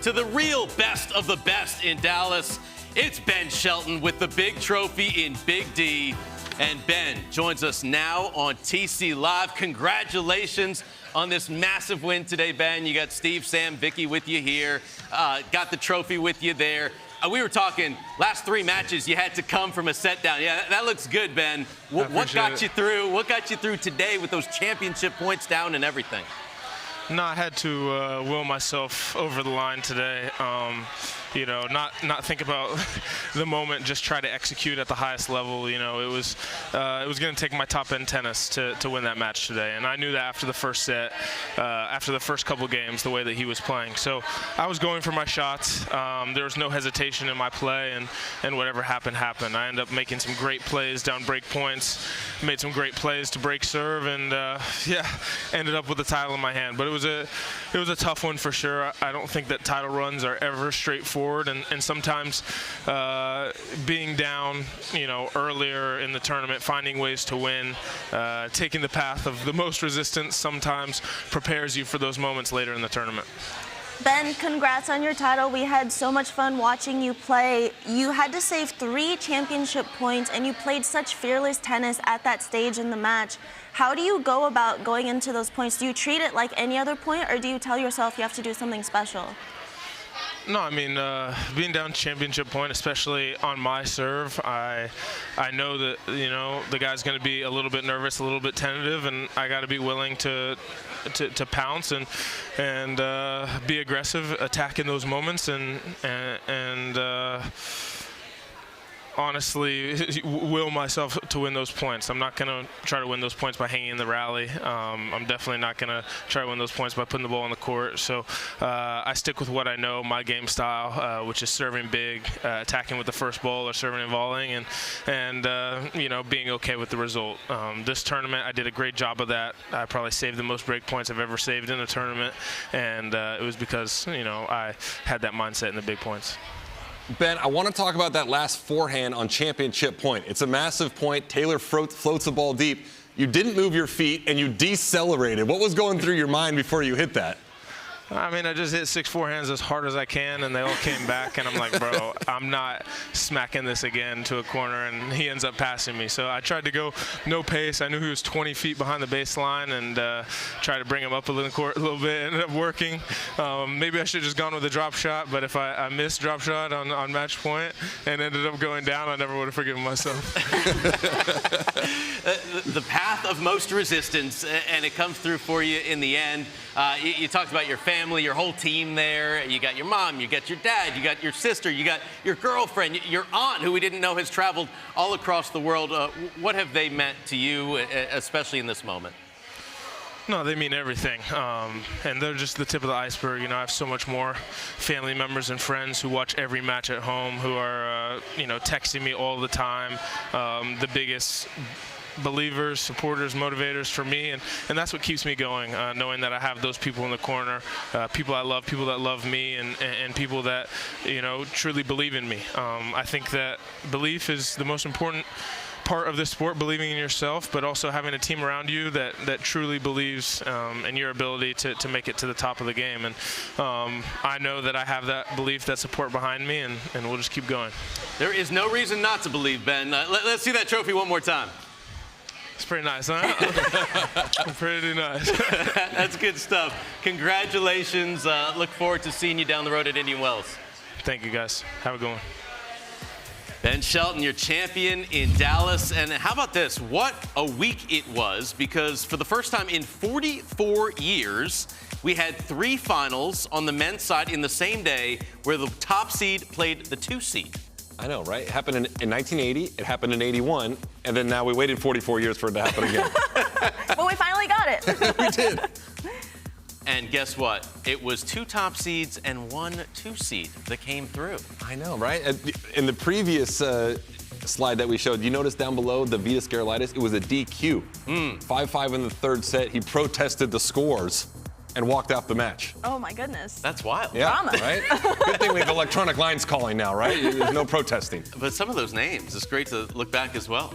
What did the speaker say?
to the real best of the best in Dallas. It's Ben Shelton with the big trophy in Big D. And Ben joins us now on TC Live. Congratulations on this massive win today, Ben. You got Steve, Sam, Vicky with you here. Got the trophy with you there. We were talking last 3 matches, you had to come from a set down. Yeah, that looks good, Ben. What got you through? What got you through today with those championship points down and everything? No, I had to will myself over the line today. You know, not think about the moment, just try to execute at the highest level. You know, it was going to take my top-end tennis to win that match today, and I knew that after the first set, after the first couple games, the way that he was playing. So I was going for my shots. There was no hesitation in my play, and whatever happened, happened. I ended up making some great plays down break points, made some great plays to break serve, and yeah, ended up with the title in my hand. But it was a tough one for sure. I don't think that title runs are ever straightforward. And sometimes being down, you know, earlier in the tournament, finding ways to win, taking the path of the most resistance sometimes prepares you for those moments later in the tournament. Ben, congrats on your title. We had so much fun watching you play. You had to save 3 championship points, and you played such fearless tennis at that stage in the match. How do you go about going into those points? Do you treat it like any other point, or do you tell yourself you have to do something special? No, I mean, being down championship point, especially on my serve, I know that, you know, the guy's going to be a little bit nervous, a little bit tentative, and I got to be willing to pounce and be aggressive, attack in those moments, and honestly will myself to win those points. I'm not going to try to win those points by hanging in the rally. I'm definitely not going to try to win those points by putting the ball on the court. So I stick with what I know, my game style, which is serving big, attacking with the first ball or serving and volleying, and you know, being okay with the result. This tournament, I did a great job of that. I probably saved the most break points I've ever saved in a tournament, and it was because, you know, I had that mindset in the big points. Ben, I want to talk about that last forehand on championship point. It's a massive point. Taylor floats the ball deep. You didn't move your feet, and you decelerated. What was going through your mind before you hit that? I mean, I just hit 6 forehands as hard as I can, and they all came back. And I'm like, bro, I'm not smacking this again to a corner, and he ends up passing me. So I tried to go no pace. I knew he was 20 feet behind the baseline, and tried to bring him up a little bit. Ended up working. Maybe I should have just gone with a drop shot, but if I missed drop shot on match point and ended up going down, I never would have forgiven myself. The path of most resistance, and it comes through for you in the end. You talked about your family, your whole team there. You got your mom, you got your dad, you got your sister, you got your girlfriend, your aunt, who we didn't know has traveled all across the world. What have they meant to you, especially in this moment? No, they mean everything, and they're just the tip of the iceberg. You know, I have so much more family members and friends who watch every match at home, who are, you know, texting me all the time. The biggest believers, supporters, motivators for me, and that's what keeps me going, knowing that I have those people in the corner, people I love, people that love me, and people that, you know, truly believe in me. I think that belief is the most important part of this sport, believing in yourself, but also having a team around you that truly believes in your ability to make it to the top of the game. And I know that I have that belief, that support behind me, and we'll just keep going. There is no reason not to believe, Ben. Let's see that trophy one more time. It's pretty nice, huh? Pretty nice. That's good stuff. Congratulations. Look forward to seeing you down the road at Indian Wells. Thank you, guys. Have a good one. Ben Shelton, your champion in Dallas. And how about this? What a week it was, because for the first time in 44 years, we had 3 finals on the men's side in the same day where the top seed played the 2 seed. I know, right? It happened in 1980, it happened in 81, and then now we waited 44 years for it to happen again. Well, we finally got it. We did. And guess what? It was 2 top seeds and 1 2 seed that came through. I know, right? In the previous slide that we showed, you notice down below the Vitas Gerulaitis, it was a DQ. 5-5 in the 3rd set. He protested the scores and walked out the match. Oh, my goodness. That's wild. Yeah, Drama. Right? Good thing we have electronic lines calling now, right? There's no protesting. But some of those names, it's great to look back as well.